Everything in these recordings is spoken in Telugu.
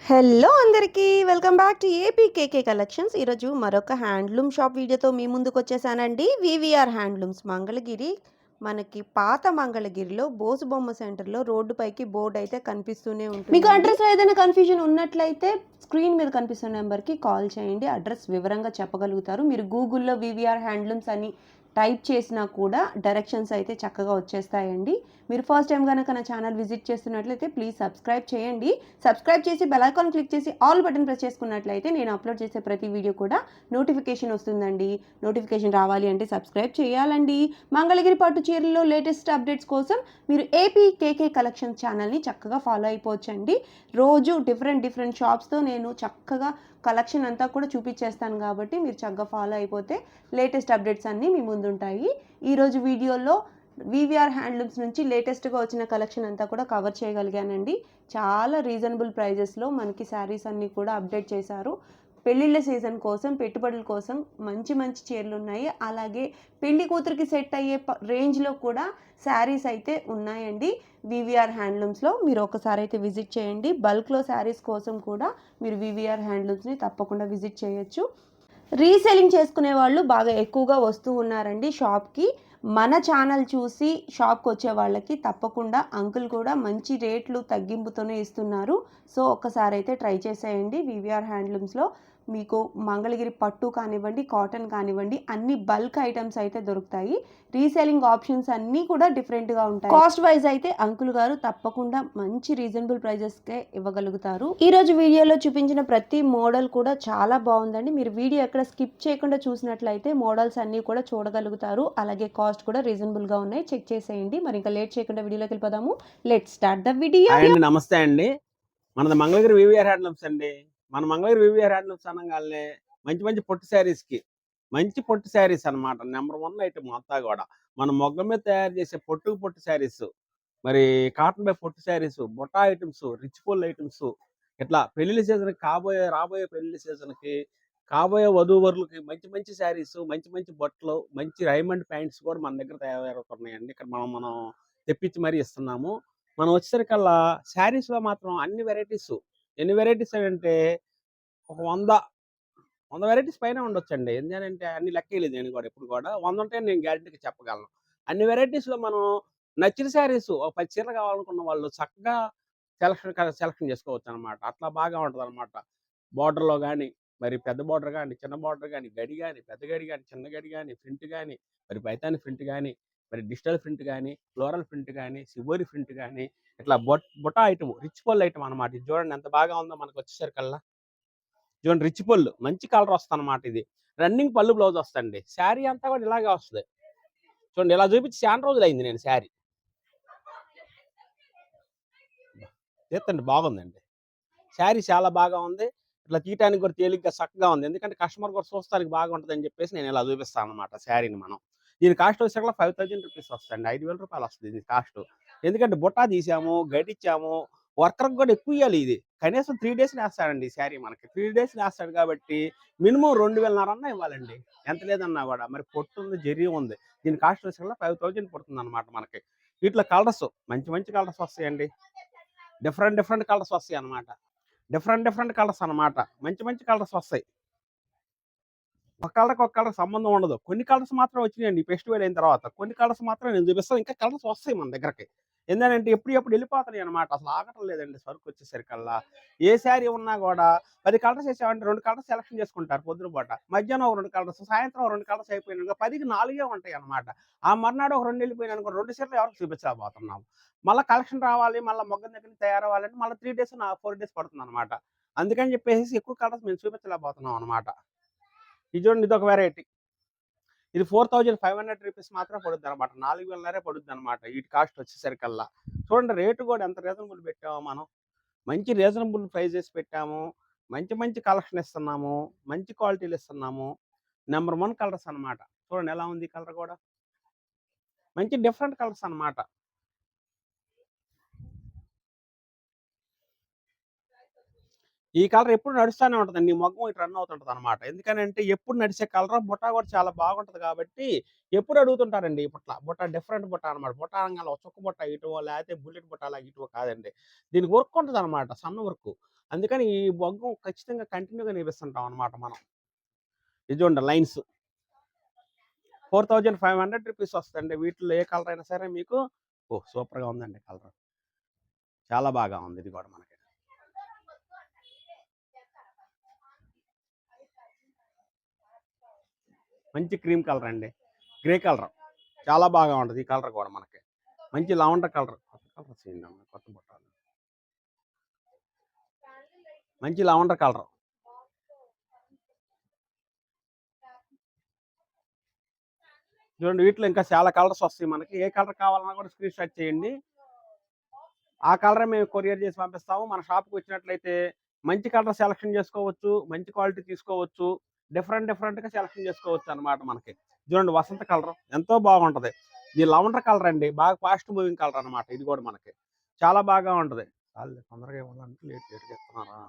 హలో అందరికీ welcome back to APKK collections. ఈరోజు మరొక హ్యాండ్లూమ్ షాప్ వీడియోతో మీ ముందుకు వచ్చేసానండి. VVR handlooms Mangalagiri. మనకి పాత మంగళగిరిలో బోసుబొమ్మ సెంటర్లో రోడ్డు పైకి బోర్డు అయితే కనిపిస్తూనే ఉంటుంది. మీకు అడ్రస్ ఏదైనా కన్ఫ్యూజన్ ఉన్నట్లయితే స్క్రీన్ మీద కనిపిస్తున్న నెంబర్కి కాల్ చేయండి. అడ్రస్ వివరంగా చెప్పగలుగుతారు. మీరు గూగుల్లో వివిఆర్ హ్యాండ్లూమ్స్ అని టైప్ చేసినా కూడా డైరెక్షన్స్ అయితే చక్కగా వచ్చేస్తాయండి. మీరు ఫస్ట్ టైం కనుక నా ఛానల్ విజిట్ చేస్తున్నట్లయితే ప్లీజ్ సబ్స్క్రైబ్ చేయండి. సబ్స్క్రైబ్ చేసి బెల్ ఐకాన్ క్లిక్ చేసి ఆల్ బటన్ ప్రెస్ చేసుకున్నట్లయితే నేను అప్లోడ్ చేసే ప్రతి వీడియో కూడా నోటిఫికేషన్ వస్తుందండి. నోటిఫికేషన్ రావాలి అంటే సబ్స్క్రైబ్ చేయాలండి. మంగళగిరి పట్టు చీరల్లో లేటెస్ట్ అప్డేట్స్ కోసం మీరు ఏపీకేకే కలెక్షన్స్ ఛానల్ని చక్కగా ఫాలో అయిపోవచ్చండి. రోజు డిఫరెంట్ షాప్స్తో నేను చక్కగా కలెక్షన్ అంతా కూడా చూపించేస్తాను కాబట్టి మీరు చక్కగా ఫాలో అయిపోతే లేటెస్ట్ అప్డేట్స్ అన్నీ మీ ముందుంటాయి. ఈరోజు వీడియోలో వివిఆర్ హ్యాండ్లూమ్స్ నుంచి లేటెస్ట్గా వచ్చిన కలెక్షన్ అంతా కూడా కవర్ చేయగలిగానండి. చాలా రీజనబుల్ ప్రైజెస్లో మనకి శారీస్ అన్నీ కూడా అప్డేట్ చేశారు. పెళ్ళిళ్ళ సీజన్ కోసం, పెట్టుబడుల కోసం మంచి చీరలు ఉన్నాయి. అలాగే పెళ్లి కూతురికి సెట్ అయ్యే రేంజ్లో కూడా శారీస్ అయితే ఉన్నాయండి వివిఆర్ హ్యాండ్లూమ్స్లో. మీరు ఒకసారి అయితే విజిట్ చేయండి. బల్క్లో శారీస్ కోసం కూడా మీరు వివిఆర్ హ్యాండ్లూమ్స్ని తప్పకుండా విజిట్ చేయొచ్చు. రీసెల్లింగ్ చేసుకునే వాళ్ళు బాగా ఎక్కువగా వస్తూ ఉన్నారండి షాప్కి. మన ఛానల్ చూసి షాప్కి వచ్చే వాళ్ళకి తప్పకుండా అంకుల్ కూడా మంచి రేట్లు తగ్గింపుతోనే ఇస్తున్నారు. సో ఒక్కసారి అయితే ట్రై చేసేయండి. వివిఆర్ హ్యాండ్లూమ్స్లో మీకు మంగళగిరి పట్టు కానివ్వండి, కాటన్ కానివ్వండి, అన్ని బల్క్ ఐటమ్స్ అయితే దొరుకుతాయి. రీసెల్లింగ్ ఆప్షన్స్ అన్నీ కూడా డిఫరెంట్గా ఉంటాయి. కాస్ట్ వైజ్ అయితే అంకుల్ గారు తప్పకుండా మంచి రీజనబుల్ ప్రైజెస్కే ఇవ్వగలుగుతారు. ఈరోజు వీడియోలో చూపించిన ప్రతి మోడల్ కూడా చాలా బాగుందండి. మీరు వీడియో ఎక్కడ స్కిప్ చేయకుండా చూసినట్లయితే మోడల్స్ అన్నీ కూడా చూడగలుగుతారు. అలాగే కాస్ట్ కూడా రీజనబుల్గా ఉన్నాయి. చెక్ చేసేయండి. మరి ఇంకా లేట్ చేయకుండా వీడియోలోకి వెళ్ళిపోదాము. Let start the video. నమస్తే అండి, మనది మంగళగిరి వివిఆర్ హ్యాండ్లూమ్స్ అండి. మన మంగళగిరి వివిఆర్ హ్యాండ్లూమ్స్ అనగానే మంచి పొట్టు శారీస్ కి మంచి పొట్టు శారీస్ అనమాట. నెంబర్ 1 ఐటమ్ అంతా కూడా మన మొగ్గ మీద తయారు చేసే పొట్టు శారీస్, మరి కాటన్ బై పొట్టు శారీస్, బొటా ఐటమ్స్, రిచ్ పోల్ ఐటమ్స్, ఇట్లా పెళ్లి సీజన్ రాబోయే పెళ్లి సీజన్ కి కాబోయే వధూవరులకి మంచి శారీస్, మంచి బట్టలు, మంచి రైమండ్ ప్యాంట్స్ కూడా మన దగ్గర తయారవుతున్నాయండి. ఇక్కడ మనం తెప్పించి మరీ ఇస్తున్నాము. మనం వచ్చేసరికల్లా శారీస్లో మాత్రం అన్ని వెరైటీస్, ఎన్ని వెరైటీస్ అంటే ఒక 100 వెరైటీస్ పైన ఉండొచ్చండి. ఎందుకంటే అన్ని లెక్కలేదు నేను కూడా ఎప్పుడు కూడా 100 ఉంటే నేను గ్యారెంటీగా చెప్పగలను. అన్ని వెరైటీస్లో మనం నచ్చిన శారీస్ ఒక 10 చీరలు కావాలనుకున్న వాళ్ళు చక్కగా సెలక్షన్ చేసుకోవచ్చు అనమాట. అట్లా బాగా ఉంటుంది అనమాట. బార్డర్లో కానీ, మరి పెద్ద బార్డర్ కానీ, చిన్న బార్డర్ కానీ, గడి కానీ, పెద్ద గడి కానీ, చిన్న గడి కానీ, ప్రింట్ కానీ, మరి పైతాని ప్రింట్ కానీ, మరి డిజిటల్ ప్రింట్ కానీ, ఫ్లోరల్ ప్రింట్ కానీ, సిబోరి ప్రింట్ కానీ, ఇట్లా బొటా ఐటమ్, రిచ్ పళ్ళు ఐటమ్ అనమాట. ఇది చూడండి ఎంత బాగా ఉందో మనకు వచ్చేసరికల్లా. చూడండి రిచ్ పళ్ళు, మంచి కలర్ వస్తుంది అనమాట. ఇది రన్నింగ్ పళ్ళు బ్లౌజ్ వస్తుంది. శారీ అంతా కూడా ఇలాగే వస్తుంది. చూడండి ఇలా చూపించి చాలా రోజులు అయింది నేను శారీ చేస్తండి. బాగుందండి శారీ, చాలా బాగా ఉంది. ఇట్లా తీయటానికి కూడా తేలిగ్గా చక్కగా ఉంది. ఎందుకంటే కస్టమర్ కూడా చూస్తానికి బాగా ఉంటుంది అని చెప్పేసి నేను ఇలా చూపిస్తాను అనమాట శారీని. దీని కాస్ట్ వచ్చేసరికి 5000 రూపీస్ వస్తుంది. 5000 రూపాయలు వస్తుంది దీని కాస్ట్. ఎందుకంటే బుట్టా తీసాము, గడిచ్చాము, వర్కర్కి కూడా ఎక్కువ ఇవ్వాలి. ఇది కనీసం 3 డేస్ వేస్తాడండి ఈ శారీ. మనకి 3 డేస్ వేస్తాడు కాబట్టి మినిమం 2500 ఇవ్వాలండి, ఎంత లేదన్నా కూడా. మరి పొట్టు ఉంది, జరీ ఉంది. దీని కాస్ట్ వచ్చేసరికి 5000 పడుతుంది అనమాట మనకి. వీటిలో కలర్స్ మంచి కలర్స్ వస్తాయండి. డిఫరెంట్ కలర్స్ వస్తాయి అనమాట. డిఫరెంట్ కలర్స్ అనమాట. మంచి కలర్స్ వస్తాయి. ఒక కలర్ సంబంధం ఉండదు. కొన్ని కలర్స్ మాత్రం వచ్చినాయండి ఫెస్టివల్ అయిన తర్వాత. కొన్ని కలర్స్ మాత్రం నేను చూపిస్తాను. ఇంకా కలర్స్ వస్తాయి మన దగ్గరకి. ఏంటంటే ఎప్పుడు వెళ్ళిపోతాయి అనమాట. అసలు ఆగటం లేదండి సరుకు వచ్చేసరికల్లా. ఏ శారీ ఉన్నా కూడా 10 కలర్స్ వేసామంటే 2 కలర్స్ సెలక్షన్ చేసుకుంటారు పొద్దున పూట. మధ్యాహ్నం ఒక 2 కలర్స్, సాయంత్రం 2 కలర్స్ అయిపోయినాక 10కి 4 ఉంటాయి అనమాట. ఆ మర్నాడు ఒక 2 వెళ్ళిపోయినా అనుకో 2 చీరలు ఎవరికి చూపించలేకపోతున్నాము. మళ్ళీ కలెక్షన్ రావాలి, మళ్ళీ మొగ్గ దగ్గర తయారవ్వాలంటే మళ్ళీ 3 డేస్ 4 డేస్ పడుతుంది అనమాట. అందుకని చెప్పేసి ఎక్కువ కలర్స్ మేము చూపించలేకపోతున్నాం అనమాట. ఇది చూడండి, ఇది ఒక వెరైటీ. ఇది 4500 రూపీస్ మాత్రం పడుద్ది అనమాట. 4000 పడుద్ది అనమాట వీటి కాస్ట్ వచ్చేసరికల్లా. చూడండి రేటు కూడా ఎంత రీజనబుల్ పెట్టాము మనం. మంచి రీజనబుల్ ప్రైజెస్ పెట్టాము. మంచి కలెక్షన్ ఇస్తున్నాము. మంచి క్వాలిటీలు ఇస్తున్నాము. నెంబర్ 1 కలర్స్ అనమాట. చూడండి ఎలా ఉంది కలర్ కూడా. మంచి డిఫరెంట్ కలర్స్ అనమాట. ఈ కలర్ ఎప్పుడు నడుస్తూనే ఉంటుందండి. ఈ మొగ్గం ఇటు రన్ అవుతుంటుంది అనమాట. ఎందుకనంటే ఎప్పుడు నడిచే కలర్. బుట్ట కూడా చాలా బాగుంటుంది కాబట్టి ఎప్పుడు అడుగుతుంటారండి. బుట్ట డిఫరెంట్ బుట్ట అనమాట. బుట్ట అనగానే ఒక చుక్క బుట్ట ఇటువో, లేకపోతే బుల్లెట్ బుట్ట అలా ఇటువో కాదండి. దీనికి వర్క్ ఉంటుంది అనమాట, సన్న వర్క్. అందుకని ఈ బొగ్గం ఖచ్చితంగా కంటిన్యూగా నేపిస్తుంటాం అనమాట మనం. ఇది చూడండి లైన్స్ 4500 రూపీస్ వస్తుందండి. వీటిలో ఏ కలర్ అయినా సరే మీకు సూపర్గా ఉందండి కలర్. చాలా బాగా ఉంది ఇది కూడా మనకి. మంచి క్రీమ్ కలర్ అండి, గ్రే కలర్ చాలా బాగా ఉంటుంది ఈ కలర్ కూడా మనకి. మంచి లవెండర్ కలర్, కొత్త కలర్స్ ఏంటమ్మా, కొత్త బుట్టాలు, మంచి లవెండర్ కలర్. చూడండి వీటిలో ఇంకా చాలా కలర్స్ వస్తాయి మనకి. ఏ కలర్ కావాలన్నా కూడా స్క్రీన్ షాట్ చేయండి, ఆ కలర్ మేము కొరియర్ చేసి పంపిస్తాము. మన షాప్కి వచ్చినట్లయితే మంచి కలర్ సెలెక్షన్ చేసుకోవచ్చు, మంచి క్వాలిటీ తీసుకోవచ్చు, డిఫరెంట్గా సెలెక్షన్ చేసుకోవచ్చు అనమాట మనకి. చూడండి వసంత కలర్ ఎంతో బాగుంటుంది. ఇది లవెండర్ కలర్ అండి, బాగా ఫాస్ట్ మూవింగ్ కలర్ అనమాట. ఇది కూడా మనకి చాలా బాగా ఉంటుంది. తొందరగా ఇవ్వాలంటే లేట్గా ఇస్తున్నారా,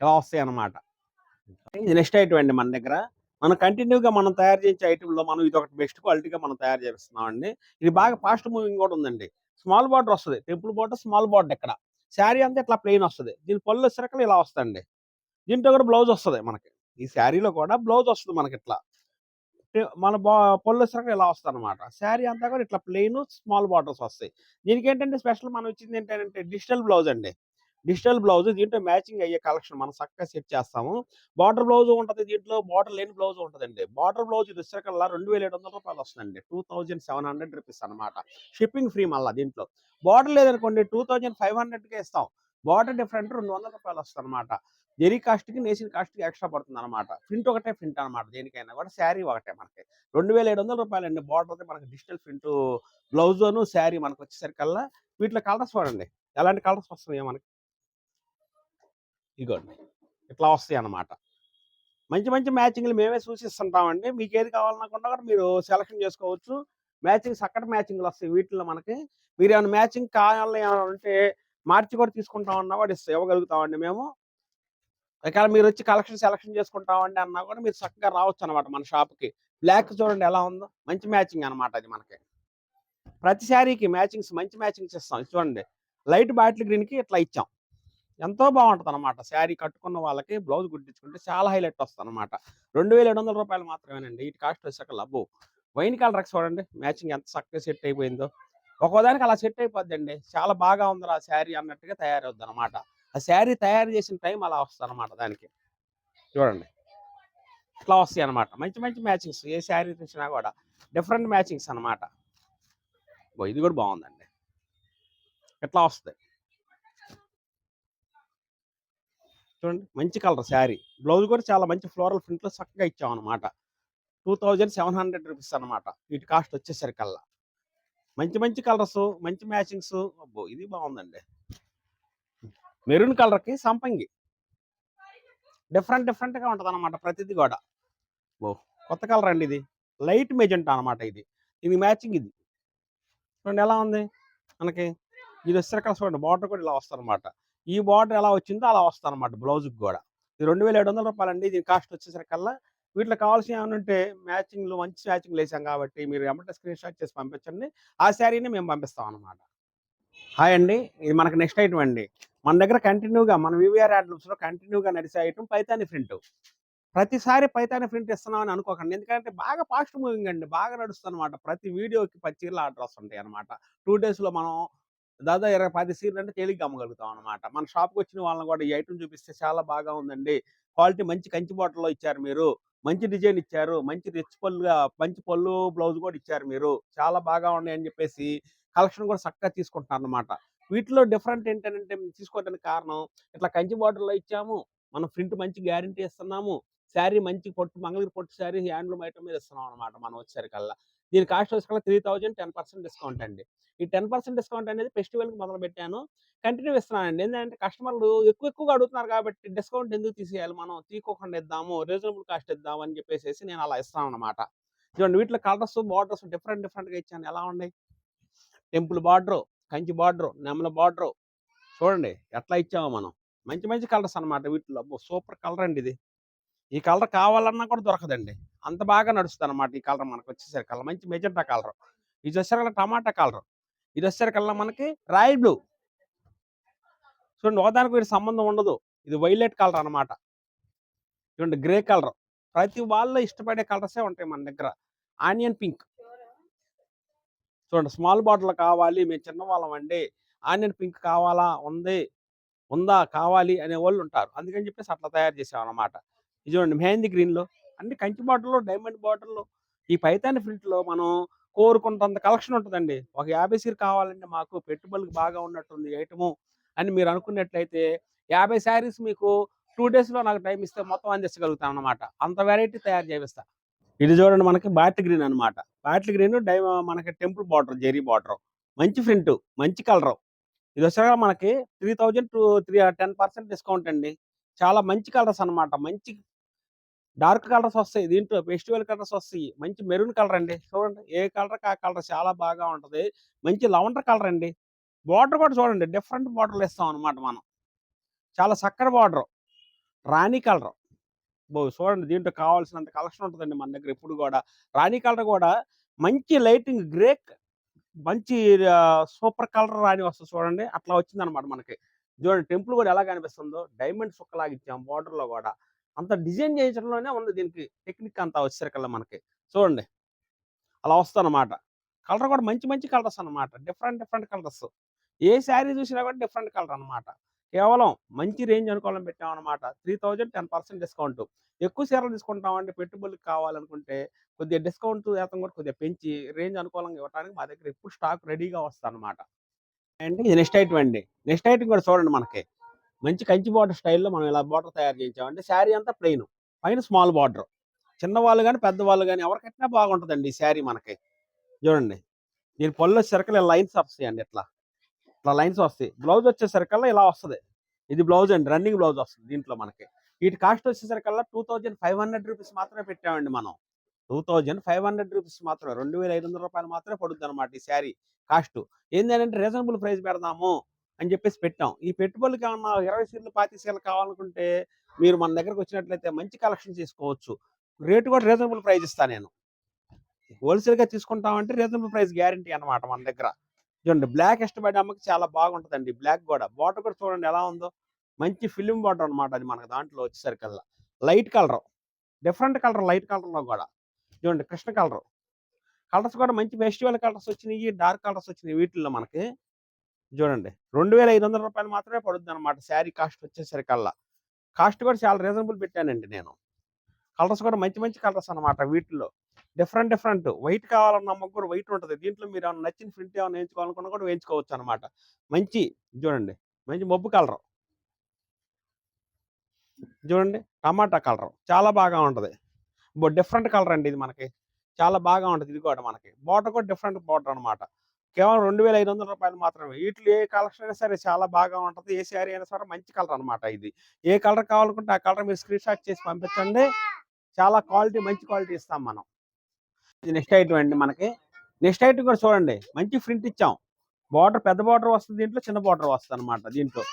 ఇలా వస్తాయి అన్నమాట. ఇది నెక్స్ట్ ఐటమ్ అండి మన దగ్గర. మనం కంటిన్యూగా మనం తయారు చేసే ఐటెంలో మనం ఇది ఒకటి బెస్ట్ క్వాలిటీగా మనం తయారు చేస్తున్నాం అండి. ఇది బాగా ఫాస్ట్ మూవింగ్ కూడా ఉందండి. స్మాల్ బార్డర్ వస్తుంది, టెంపుల్ బార్డర్ స్మాల్ బార్డర్. ఇక్కడ శారీ అంతా ఇట్లా ప్లెయిన్ వస్తుంది, దీని పళ్ళు వచ్చేసరికి ఇలా వస్తుంది. దీంట్లో కూడా బ్లౌజ్ వస్తుంది మనకి. ఈ శారీలో కూడా బ్లౌజ్ వస్తుంది మనకి ఇట్లా. మన పళ్ళు వచ్చేసరికి ఇలా వస్తుంది అనమాట. శారీ అంతా కూడా ఇట్లా ప్లెయిన్ స్మాల్ బార్డర్స్ వస్తాయి. దీనికి ఏంటంటే స్పెషల్ మనం ఇచ్చింది ఏంటంటే డిజిటల్ బ్లౌజ్ అండి. డిజిటల్ బ్లౌజ్ దీంట్లో మ్యాచింగ్ అయ్యే కలెక్షన్ మనం చక్కగా సెట్ చేస్తాము. బార్డర్ బ్లౌజ్ ఉంటుంది, దీంట్లో బార్డర్ లేని బ్లౌజ్ ఉంటుందండి. బార్డర్ బ్లౌజ్ ఇది వచ్చేకల్లా 2700 రూపాయలు వస్తుందండి, 2700 రూపీస్ అనమాట. Shipping free. మళ్ళీ దీంట్లో బార్డర్ లేదనుకోండి 2500కే ఇస్తాం. బార్డర్ డిఫరెంట్ 200 రూపాయలు వస్తుంది అనమాట. జెరీ కాస్ట్కి నేసిన కాస్ట్కి ఎక్స్ట్రా పడుతుంది అనమాట. ప్రింట్ ఒకటే ప్రింట్ అనమాట, దేనికైనా కూడా శారీ ఒకటే మనకి 2700 రూపాయలండి. బార్డర్ మనకి డిజిటల్ ప్రింట్ బ్లౌజును శారీ మనకు వచ్చేసరికల్లా. వీటిలో కలర్స్ చూడండి ఎలాంటి కలర్స్ వస్తున్నాయో మనకి. ఇగోండి ఇట్లా వస్తాయి అన్నమాట. మంచి మంచి మ్యాచింగ్లు మేమే సూచిస్తుంటామండి. మీకు ఏది కావాలన్నా కూడా మీరు సెలెక్షన్ చేసుకోవచ్చు. మ్యాచింగ్ చక్కటి మ్యాచింగ్లు వస్తాయి వీటిలో మనకి. మీరు ఏమైనా మ్యాచింగ్ కావాలి అంటే మార్చి కూడా తీసుకుంటామన్నా కూడా ఇవ్వగలుగుతామండి మేము. ఒకవేళ మీరు వచ్చి కలెక్షన్ సెలెక్షన్ చేసుకుంటామండి అన్నా కూడా మీరు చక్కగా రావచ్చు అనమాట మన షాప్కి. బ్లాక్ చూడండి ఎలా ఉందో, మంచి మ్యాచింగ్ అనమాట అది మనకి. ప్రతి శారీకి మ్యాచింగ్స్, మంచి మ్యాచింగ్స్ ఇస్తాం. చూడండి లైట్ బాటిల్ గ్రీన్కి ఇట్లా ఇచ్చాం, ఎంతో బాగుంటుంది అనమాట. శారీ కట్టుకున్న వాళ్ళకి బ్లౌజ్ కుట్టించుకుంటే చాలా హైలైట్ వస్తుంది అనమాట. 2700 రూపాయలు మాత్రమేనండి. వీటి కాస్ట్ వచ్చాక లబ్బు. వైన్ కలర్ చూడండి మ్యాచింగ్ ఎంత చక్కగా సెట్ అయిపోయిందో. ఒక్కోదానికి అలా సెట్ అయిపోద్దండి, చాలా బాగా ఉంది ఆ శారీ అన్నట్టుగా తయారవుద్ది అనమాట. ఆ శారీ తయారు చేసిన టైం అలా వస్తుంది అనమాట దానికి. చూడండి ఇట్లా వస్తాయి అనమాట మంచి మంచి మ్యాచింగ్స్. ఏ శారీ చూసినా కూడా డిఫరెంట్ మ్యాచింగ్స్ అనమాట. ఇది కూడా బాగుందండి, ఇట్లా వస్తాయి చూడండి. మంచి కలర్ శారీ, బ్లౌజ్ కూడా చాలా మంచి ఫ్లోరల్ ప్రింట్లో చక్కగా ఇచ్చాం అనమాట. 2700 రూపీస్ అనమాట. వీటి కాస్ట్ వచ్చేసరికల్లా మంచి మంచి కలర్స్, మంచి మ్యాచింగ్స్. అబ్బో ఇది బాగుందండి. మెరూన్ కలర్కి సంపంగి డిఫరెంట్గా ఉంటుంది అనమాట ప్రతిదీ కూడా. కొత్త కలర్ అండి ఇది, లైట్ మెజెంటా అనమాట. ఇది మ్యాచింగ్. ఇది చూడండి ఎలా ఉంది మనకి. ఇది వచ్చేసరికి చూడండి బార్డర్ కూడా ఇలా వస్తుంది అనమాట. ఈ బార్డర్ ఎలా వచ్చిందో అలా వస్తుంది అనమాట బ్లౌజ్కి కూడా. ఇది 2700 రూపాయలు అండి. దీని కాస్ట్ వచ్చేసరికల్లా. వీటిలో కావాల్సిన ఏమైనా ఉంటే మ్యాచింగ్లు, మంచి మ్యాచింగ్లు వేసాం కాబట్టి మీరు ఎమ్మటే స్క్రీన్ షాట్ చేసి పంపించండి, ఆ శారీని మేము పంపిస్తాం అనమాట. హాయ్ అండి, ఇది మనకి నెక్స్ట్ ఐటమ్ అండి. మన దగ్గర కంటిన్యూగా మన వివిఆర్ హ్యాండ్లూమ్స్లో కంటిన్యూగా నడిచే ఐటమ్ పైతాని ప్రింట్. ప్రతిసారి పైతాని ప్రింట్ ఇస్తున్నామని అనుకోకండి, ఎందుకంటే బాగా ఫాస్ట్ మూవింగ్ అండి, బాగా నడుస్తుంది అనమాట. ప్రతి వీడియోకి 10 చీరలు ఆర్డర్ వస్తుంటాయి అనమాట. 2 డేస్లో మనం దాదాపు 20-10 సీర్లు అంటే తేలిగ్గా అమ్మగలుగుతాం అనమాట. మన షాప్కి వచ్చిన వాళ్ళని కూడా ఈ ఐటమ్ చూపిస్తే చాలా బాగా ఉందండి, క్వాలిటీ మంచి కంచి బాటలో ఇచ్చారు మీరు, మంచి డిజైన్ ఇచ్చారు, మంచి రిచ్ పళ్ళుగా మంచి పళ్ళు బ్లౌజ్ కూడా ఇచ్చారు మీరు, చాలా బాగా ఉన్నాయి అని చెప్పేసి కలెక్షన్ కూడా చక్కగా తీసుకుంటున్నారు అనమాట. వీటిలో డిఫరెంట్ ఏంటంటే తీసుకోవడానికి కారణం, ఇట్లా కంచి బార్డర్లో ఇచ్చాము, మనం ప్రింట్ మంచి గ్యారంటీ ఇస్తున్నాము, శారీ మంచి పొట్టు మంగళగిరి పొట్టు శారీ హ్యాండ్లూమ్ ఐటమ్ మీద ఇస్తున్నాం అనమాట. మనం వచ్చేసరికల్లా దీని కాస్ట్ వచ్చేసరికి 3000 10% డిస్కౌంట్ అండి. ఈ 10% డిస్కౌంట్ అనేది ఫెస్టివల్కి మొదలు పెట్టాను, కంటిన్యూ ఇస్తున్నానండి. ఏంటంటే కస్టమర్లు ఎక్కువగా అడుగుతున్నారు కాబట్టి డిస్కౌంట్ ఎందుకు తీసేయాలి, మనం తీసుకోకుండా ఇద్దాము, రీజనబుల్ కాస్ట్ ఇద్దాము అని చెప్పేసి నేను అలా ఇస్తాను అనమాట. చూడండి వీటిలో కలర్స్, బార్డర్స్ డిఫరెంట్గా ఇచ్చాను. ఎలా ఉన్నాయి, టెంపుల్ బార్డరు, కంచి బార్డరు, నెమల బార్డరు, చూడండి ఎట్లా ఇచ్చామో మనం. మంచి మంచి కలర్స్ అనమాట వీటిలో. సూపర్ కలర్ అండి ఇది. ఈ కలర్ కావాలన్నా కూడా దొరకదండి, అంత బాగా నడుస్తుంది అనమాట ఈ కలర్ మనకు వచ్చేసరికల్లా. మంచి మెజెంటా కలర్. ఇది వచ్చేసరికల్లా టమాటా కలర్. ఇది వచ్చేసరికల్లా మనకి రాయల్ బ్లూ. చూడండి ఒకదానికి వీటి సంబంధం ఉండదు. ఇది వైలెట్ కలర్ అనమాట. చూడండి గ్రే కలర్. ప్రతి వాళ్ళు ఇష్టపడే కలర్సే ఉంటాయి మన దగ్గర. Onion pink. చూడండి స్మాల్ బాటిల్ కావాలి, మేము చిన్నవాళ్ళమండి, ఆనియన్ పింక్ కావాలా, ఉందా, కావాలి అనేవాళ్ళు ఉంటారు. అందుకని చెప్పేసి అట్లా తయారు చేసామన్నమాట. ఇది చూడండి మెహందీ గ్రీన్‌లో అన్ని కంచి బాటిల్‌లో, డైమండ్ బాటిల్‌లో, ఈ పైతాని ప్రింట్‌లో మనం కోరుకున్నంత కలెక్షన్ ఉంటదండి. ఒక 50 సీర కావాలంటే మాకు పెట్టుబడులకు బాగా ఉన్నట్టుంది ఐటము అని మీరు అనుకున్నట్లయితే 50 శారీస్ మీకు 2 డేస్‌లో నాకు టైమ్ ఇస్తే మొత్తం అందించగలుగుతానన్నమాట. అంత వెరైటీ తయారు చేపిస్తా. ఇది చూడండి మనకి బాటిల్ గ్రీన్ అనమాట. బాటిల్ గ్రీన్ మనకి టెంపుల్ బార్డర్, జెరీ బార్డర్. మంచి ప్రింట్, మంచి కలరు. ఇదొచ్చాక మనకి 3000 టు 10% డిస్కౌంట్ అండి. చాలా మంచి కలర్స్ అనమాట. మంచి డార్క్ కలర్స్ వస్తాయి. దీంట్లో ఫెస్టివల్ కలర్స్ వస్తాయి. మంచి మెరూన్ కలర్ అండి. చూడండి ఏ కలర్‌కి ఆ కలర్ చాలా బాగా ఉంటది. మంచి లవెండర్ కలర్ అండి. బార్డర్ కూడా చూడండి డిఫరెంట్ బార్డర్‌లు ఇస్తాం అనమాట మనం. చాలా చక్కటి బార్డరు. రాణి కలరు. చూడండి దీంట్లో కావాల్సినంత కలెక్షన్ ఉంటదండి మన దగ్గర ఎప్పుడు గూడా. రాణి కలర్ గూడా మంచి లైటింగ్ గ్రే మంచి సూపర్ కలర్ రాణి వస్తది చూడండి. అట్లా వచ్చిందనమాట మనకి. చూడండి టెంపుల్ గూడా ఎలా కనిపిస్తుందో డైమండ్ సుక్కలాగా ఇచ్చాం బార్డర్‌లో గూడా. అంత డిజైన్ చేయించడంలోనే ఉంది దీనికి టెక్నిక్ అంతా వచ్చేసరికల్లా మనకి. చూడండి అలా వస్తదనమాట. కలర్ కూడా మంచి మంచి కలర్స్ అనమాట. Different different colours. ఏ శారీ చూసినా కూడా డిఫరెంట్ కలర్ అనమాట. కేవలం మంచి రేంజ్ అనుకూలం పెట్టామనమాట. 3000 10% డిస్కౌంట్. ఎక్కువ చీరలు తీసుకుంటామండి పెట్టుబడులకు కావాలనుకుంటే కొద్దిగా డిస్కౌంట్ శాతం కూడా కొద్దిగా పెంచి రేంజ్ అనుకూలంగా ఇవ్వడానికి మా దగ్గర ఎప్పుడు స్టాక్ రెడీగా వస్తదనమాట. అండ్ ఇది నెక్స్ట్ ఐటమ్ అండి. నెక్స్ట్ ఐటమ్ కూడా చూడండి మనకి. మంచి కంచి బార్డర్ స్టైల్‌లో మనం ఇలా బార్డర్ తయారు చేయించామండి. శారీ అంతా ప్లెయిన్. పైన స్మాల్ బార్డర్. చిన్నవాళ్ళు గాని, పెద్దవాళ్ళు గాని ఎవరు కట్టినా బాగుంటదండి ఈ శారీ మనకి. చూడండి. దీని పళ్ళు వచ్చేసరికల్లా లైన్స్ వస్తాయండి ఇట్లా. ఇట్లా లైన్స్ వస్తాయి. బ్లౌజ్ వచ్చేసరికల్లా ఇలా వస్తది. ఇది బ్లౌజ్ అండి. రన్నింగ్ బ్లౌజ్ వస్తది దీంట్లో మనకి. వీటి కాస్ట్ వచ్చేసరికల్లా రూ. 2500 మాత్రమే పెట్టామండి మనం. రూ. 2500 మాత్రమే. రూ. 2500 మాత్రమే పడుద్దనమాట ఈ శారీ కాస్టు. ఏందనంటే రీజనబుల్ ప్రైస్ పెడదాము అని చెప్పేసి పెట్టాం. ఈ పెట్టుబడులకి ఏమన్నా 20 సీరలు, 25 సీరలు కావాలనుకుంటే మీరు మన దగ్గరకి వచ్చినట్లయితే మంచి కలెక్షన్ తీసుకోవచ్చు. రేట్ కూడా రీజనబుల్ ప్రైస్ ఇస్తా నేను. హోల్‌సేల్‌గా తీసుకుంటామంటే రీజనబుల్ ప్రైస్ గ్యారంటీ అన్నమాట మన దగ్గర. చూడండి బ్లాక్ ఇష్టపడే అమ్మకి చాలా బాగుంటదండి. బ్లాక్ గూడా. బార్డర్ కూడా చూడండి ఎలా ఉందో. మంచి ఫిల్మ్ బార్డర్ అన్నమాట అది మనకు దాంట్లో వచ్చేసరికల్లా. Light colour. Different colour light కలర్‌లో గూడా. చూడండి కృష్ణ కలరు. కలర్స్ కూడా మంచి ఫెస్టివల్ కలర్స్ వచ్చినియి. డార్క్ కలర్స్ వచ్చినియి వీటిల్లో మనకి. చూడండి. రూ. 2500 మాత్రమే పడుద్దనమాట శారీ కాస్ట్ వచ్చేసరికల్లా. కాస్ట్ కూడా చాలా రీజనబుల్ పెట్టానండి నేను. కలర్స్ కూడా మంచి మంచి కలర్స్ అన్నమాట వీటిల్లో. డిఫరెంట్ డిఫరెంట్ వైట్ కావాలన్న అమ్మకు కూడా వైట్ ఉంటది. దీంట్లో మీరు ఏమన్నా నచ్చిన ప్రింట్ ఏమన్నా వేయించుకోవాలనుకున్నా కూడా వేయించుకోవచ్చనమాట. మంచి చూడండి. మంచి మబ్బు కలరు. చూడండి టమాటా కలరు. చాలా బాగా ఉంటది. డిఫరెంట్ కలర్ అండి ఇది మనకి. చాలా బాగా ఉంటది ఇది కూడా మనకి. బార్డర్ కూడా డిఫరెంట్ బార్డర్ అనమాట. కేవలం రూ. 2500 మాత్రమే. వీటిలో ఏ కలెక్షన్ అయినా సరే చాలా బాగా ఉంటది. ఏ శారీ అయినా సరే మంచి కలర్ అనమాట ఇది. ఏ కలర్ కావాలనుకుంటే ఆ కలర్ మీరు స్క్రీన్ షాట్ చేసి పంపించండి. చాలా క్వాలిటీ మంచి క్వాలిటీ ఇస్తాం మనం. ఇది నెక్స్ట్ ఐటమ్ అండి మనకి. నెక్స్ట్ ఐటమ్ కూడా చూడండి. మంచి ప్రింట్ ఇచ్చాం. బార్డర్ పెద్ద బార్డర్ వస్తది దీంట్లో. చిన్న బార్డర్ వస్తదనమాట దీంట్లో.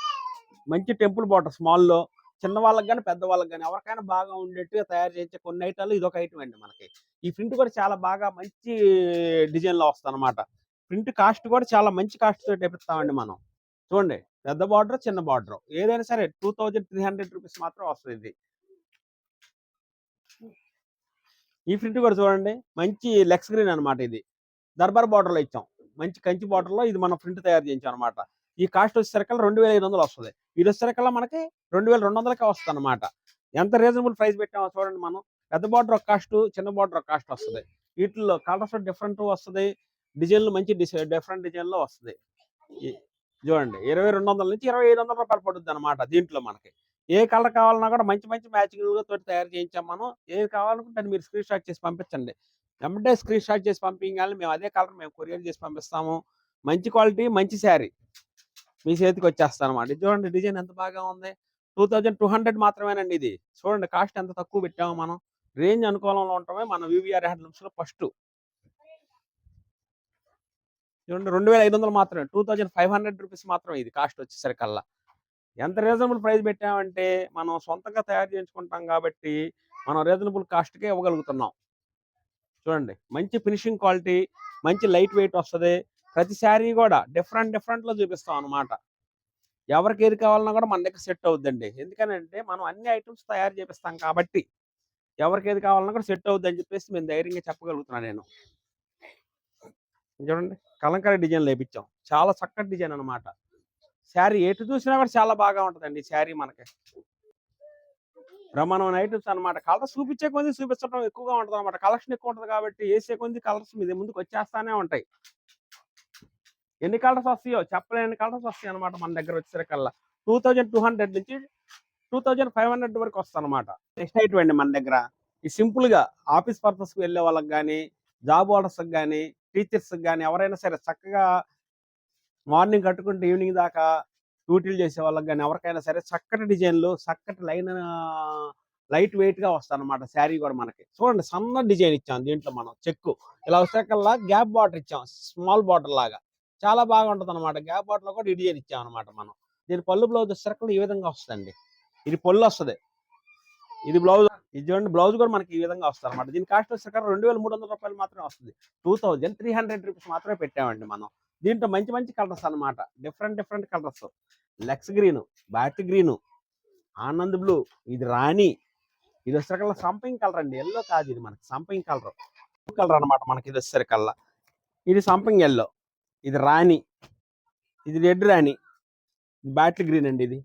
మంచి టెంపుల్ బార్డర్ స్మాల్‌లో. చిన్న వాళ్ళకి గాని, పెద్ద వాళ్ళకి గాని ఎవరికైనా బాగా ఉండేట్టుగా తయారు చేయించే కొన్ని ఐటాల్లో ఇదొక ఐటమ్ అండి మనకి. ఈ ప్రింట్ కూడా చాలా బాగా మంచి డిజైన్‌లో వస్తదనమాట. ప్రింట్ కాస్ట్ కూడా చాలా మంచి కాస్ట్ తోటి ఏపిస్తామండి మనం. చూడండి పెద్ద బార్డర్, చిన్న బార్డర్ ఏదైనా సరే రూ. 2300 మాత్రం వస్తదిది. ఈ ప్రింట్ కూడా చూడండి. మంచి లెక్స్ గ్రీన్ అనమాట ఇది. దర్బార్ బార్డర్‌లో ఇచ్చాం. మంచి కంచి బార్డర్‌లో ఇది మనం ప్రింట్ తయారు చేయించాం అనమాట. ఈ కాస్ట్ వచ్చేసరికల్లా 2500 వస్తది. ఇది వచ్చేసరికల్లా మనకి 2200కే వస్తదనమాట. ఎంత రీజనబుల్ ప్రైస్ పెట్టామో చూడండి మనం. పెద్ద బార్డర్ ఒక కాస్ట్, చిన్న బార్డర్ ఒక కాస్ట్ వస్తది. వీటిల్లో కలర్స్ డిఫరెంట్ వస్తది. డిజైన్‌లు మంచి డిఫరెంట్ డిజైన్‌లో వస్తది. ఈ చూడండి 2200 నుంచి రూ. 2500 పడుద్దనమాట దీంట్లో మనకి. ఏ కలర్ కావాలన్నా కూడా మంచి మంచి మ్యాచింగ్‌లతో తోటి తయారు చేయించాం మనం. ఏది కావాలనుకుంటే అది మీరు స్క్రీన్ షాట్ చేసి పంపించండి. ఎమ్మటే స్క్రీన్ షాట్ చేసి పంపియంగానే మేము అదే కలర్ మేము కొరియర్ చేసి పంపిస్తాము. మంచి క్వాలిటీ, మంచి శారీ మీ చేతికి వచ్చేస్తదనమాట. ఇది చూడండి డిజైన్ ఎంత బాగా ఉంది. 2200 మాత్రమేనండి ఇది. చూడండి కాస్ట్ ఎంత తక్కువ పెట్టామో మనం. రేంజ్ అనుకూలంలో ఉండటమే మన వీవీఆర్ హ్యాండ్లూమ్స్‌లో ఫస్టు. చూడండి 2500 మాత్రమే. రూ. 2500 మాత్రమే ఇది కాస్ట్ వచ్చేసరికల్లా. ఎంత రీజనబుల్ ప్రైస్ పెట్టామంటే మనం సొంతంగా తయారు చేయించుకుంటాం కాబట్టి మనం రీజనబుల్ కాస్ట్‌కే ఇవ్వగలుగుతున్నాం. చూడండి మంచి ఫినిషింగ్ క్వాలిటీ, మంచి లైట్ వెయిట్ వస్తది. ప్రతి శారీ కూడా డిఫరెంట్ డిఫరెంట్‌లో చూపిస్తాం అన్నమాట. ఎవరికి ఏది కావాలన్నా కూడా మన దగ్గర సెట్ అవుద్దండి. ఎందుకనంటే మనం అన్ని ఐటెమ్స్ తయారు చేపిస్తాం కాబట్టి, ఎవరికి ఏది కావాలన్నా కూడా సెట్ అవుద్దని చెప్పేసి మేము ధైర్యంగా చెప్పగలుగుతున్నా నేను. ఇది చూడండి కలంకారీ డిజైన్‌లో ఏపిచ్చాం. చాలా చక్కటి డిజైన్ అనమాట. శారీ ఎటు చూసినా కూడా చాలా బాగా ఉంటదండి శారీ మనకి. బ్రహ్మాండమైన ఐటెమ్స్ అనమాట. కలర్స్ చూపించే కొద్దీ చూపించడం ఎక్కువగా ఉంటదనమాట. కలెక్షన్ ఎక్కువ ఉంటది కాబట్టి ఏసే కొద్దీ కలర్స్ మీ ముందుకొచ్చేస్తానే ఉంటాయి. ఎన్ని కలర్స్ వస్తాయో చెప్పలేని కలర్స్ వస్తాయన్నమాట మన దగ్గర వచ్చేసరికల్లా. 2200 నుంచి 2500 వరకు వస్తదనమాట. నెక్స్ట్ ఐటమ్ అండి మన దగ్గర. ఈ సింపుల్‌గా ఆఫీస్ పర్పస్‌కి వెళ్ళే వాళ్ళకి గాని, జాబ్ హోల్డర్స్‌కి గాని, టీచర్స్‌కి గాని ఎవరైనా సరే చక్కగా మార్నింగ్ కట్టుకుంటే ఈవినింగ్ దాకా డ్యూటీలు చేసే వాళ్ళకి గాని ఎవరికైనా సరే చక్కటి డిజైన్‌లు, చక్కటి లైట్ వెయిట్‌గా వస్తదనమాట శారీ గూడా మనకి. చూడండి సన్న డిజైన్ ఇచ్చాం దీంట్లో మనం చెక్కు. ఇలా వచ్చేకల్లా గ్యాప్ బార్డర్ ఇచ్చాం. స్మాల్ బార్డర్ లాగా. చాలా బాగుంటదనమాట. గ్యాప్ బార్డర్‌లో కూడా ఈ డిజైన్ ఇచ్చామనమాట మనం. దీని పళ్ళు బ్లౌజ్ వచ్చేసరికి ఈ విధంగా వస్తదండి. ఇది పళ్ళొస్తది. ఇది బ్లౌజ్. ఇది చూడండి బ్లౌజ్ కూడా మనకి ఈ విధంగా వస్తదనమాట. దీని కాస్ట్ వచ్చేసరికి రూ. 2300 మాత్రమే వస్తది. 2300 రూపీస్ మాత్రమే పెట్టామండి మనం. దీంట్లో మంచి మంచి కలర్స్ అన్నమాట. Different colours. లెక్స్ green, batik green, Anand blue, ఇది రాణి, ఇది వచ్చేసరికల్లా సంపింగ్ కలర్ అండి. యెల్లో కాదు ఇది మనకి సంపింగ్ కలర్. కలర్ అన్నమాట మనకి ఇది వచ్చేసరికల్లా. ఇది సంపింగ్ యెల్లో, ఇది రాణి, ఇది రెడ్ రాణి, బాటిల్ గ్రీన్ అండి ఇది.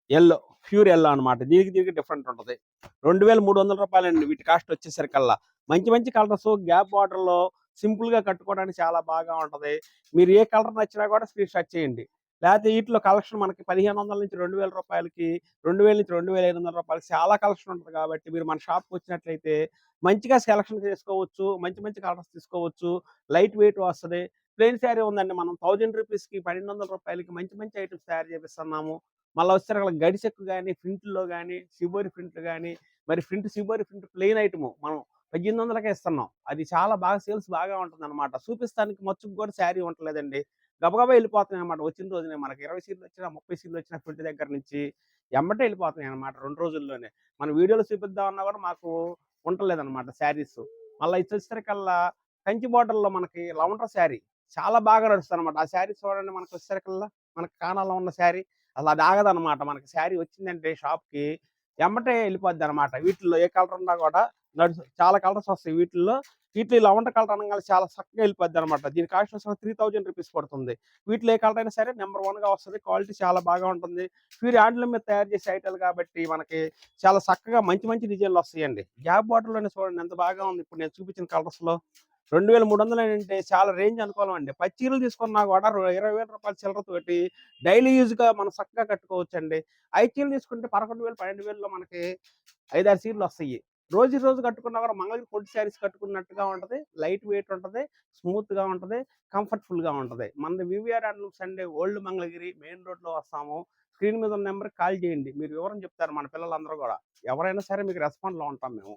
యెల్లో, ప్యూర్ యెల్లో అన్నమాట. దీనికి డిఫరెంట్ ఉంటది. రూ. 2300 వీటి కాస్ట్ వచ్చేసరికల్లా. మంచి మంచి కలర్స్ గ్యాప్ బార్డర్‌లో సింపుల్‌గా కట్టుకోవడానికి చాలా బాగా ఉంటది. మీరు ఏ కలర్ నచ్చినా కూడా స్క్రీన్ షాట్ చేయండి. లేకపోతే వీటిలో కలెక్షన్ మనకి 1500 నుంచి రూ. 2000కి, 2000 నుంచి రూ. 2500 చాలా కలెక్షన్ ఉంటది కాబట్టి మీరు మన షాప్‌కి వచ్చినట్లయితే మంచిగా సెలక్షన్ చేసుకోవచ్చు. మంచి మంచి కలర్స్ తీసుకోవచ్చు. లైట్ వెయిట్ వస్తది. ప్లెయిన్ శారీ ఉందండి. మనం రూ. 1000కి, రూ. 1200కి మంచి మంచి ఐటెమ్స్ తయారు చేపిస్తున్నాము. మళ్ళా వచ్చేసరికి గడి చెక్కు గాని, ప్రింట్‌లో గాని, సిబోరి ప్రింట్లు గాని, మరి సిబోరి ప్రింట్ ప్లెయిన్ ఐటెము మనం 1800కే ఇస్తున్నాం. అది చాలా బాగా సేల్స్ బాగా ఉంటుందన్నమాట. చూపిస్తానికి మచ్చుకు కూడా శారీ ఉంటలేదండి. గబగబా వెళ్ళిపోతున్నాయన్నమాట వచ్చిన రోజునే. మనకి 20 సీర్లొచ్చినా, 30 సీర్లొచ్చినా ప్రింట్ దగ్గర నుంచి ఎమ్మటే వెళ్ళిపోతున్నాయన్నమాట 2 రోజుల్లోనే. మన వీడియోలో చూపిద్దామన్నా కూడా మాకు ఉంటలేదన్నమాట శారీస్. మళ్ళా ఇది వచ్చేసరికల్లా కంచి బోర్డర్‌లో మనకి లవెండర్ శారీ చాలా బాగా నడుస్తదన్నమాట. ఆ శారీ చూడండి మనకు వచ్చేసరికల్లా మనకి కానాలో ఉన్న శారీ అసలు అది ఆగదనమాట. మనకి శారీ వచ్చిందంటే షాప్‌కి ఎమ్మటే వెళ్ళిపోద్దనమాట. వీటిల్లో ఏ కలర్ ఉన్నా కూడా చాలా కలర్స్ వస్తాయి వీటిల్లో. వీటిలో లవెండర్ కలర్ అనంగానే చాలా చక్కగా వెళ్ళిపోద్దనమాట. దీని కాస్ట్ వచ్చేసరికి 3000 రూపీస్ పడుతుంది. వీటిలో ఏ కలర్ అయినా సరే నంబర్ 1గా వస్తది. క్వాలిటీ చాలా బాగా ఉంటుంది. ప్యూర్ హ్యాండ్లూమ్ మీద తయారు చేసే ఐటెమ్లు కాబట్టి మనకి చాలా చక్కగా మంచి మంచి డిజైన్‌లు వస్తాయండి. గ్యాప్ బార్డర్‌లోనే చూడండి ఎంత బాగా ఉంది ఇప్పుడు నేను చూపించిన కలర్స్‌లో. 2300 అంటే చాలా రేంజ్ అనుకోవాలండి. 10 చీరలు తీసుకున్నా కూడా రూ. 20,000 చిల్లరతోటి డైలీ యూజ్‌గా మనం చక్కగా కట్టుకోవచ్చండి. 5 చీరలు తీసుకుంటే 11,000, 12,000లో మనకి 5, 6 చీరలు వస్తాయి. రోజు కట్టుకున్నా కూడా మంగళగిరి పొట్టి శారీస్ కట్టుకున్నట్టుగా ఉంటది. లైట్ వెయిట్ ఉంటది. స్మూత్‌గా ఉంటది. కంఫర్టబుల్‌గా ఉంటది. మనది వివిఆర్ హ్యాండ్లూమ్స్ అండి. ఓల్డ్ మంగళగిరి మెయిన్ రోడ్‌లో వస్తాము. స్క్రీన్ మీద ఉన్న నంబర్‌కి కాల్ చేయండి. మీరు వివరం చెప్తారు మన పిల్లలందరూ గూడా. ఎవరైనా సరే మీకు రెస్పాండ్‌లో ఉంటాం మేము.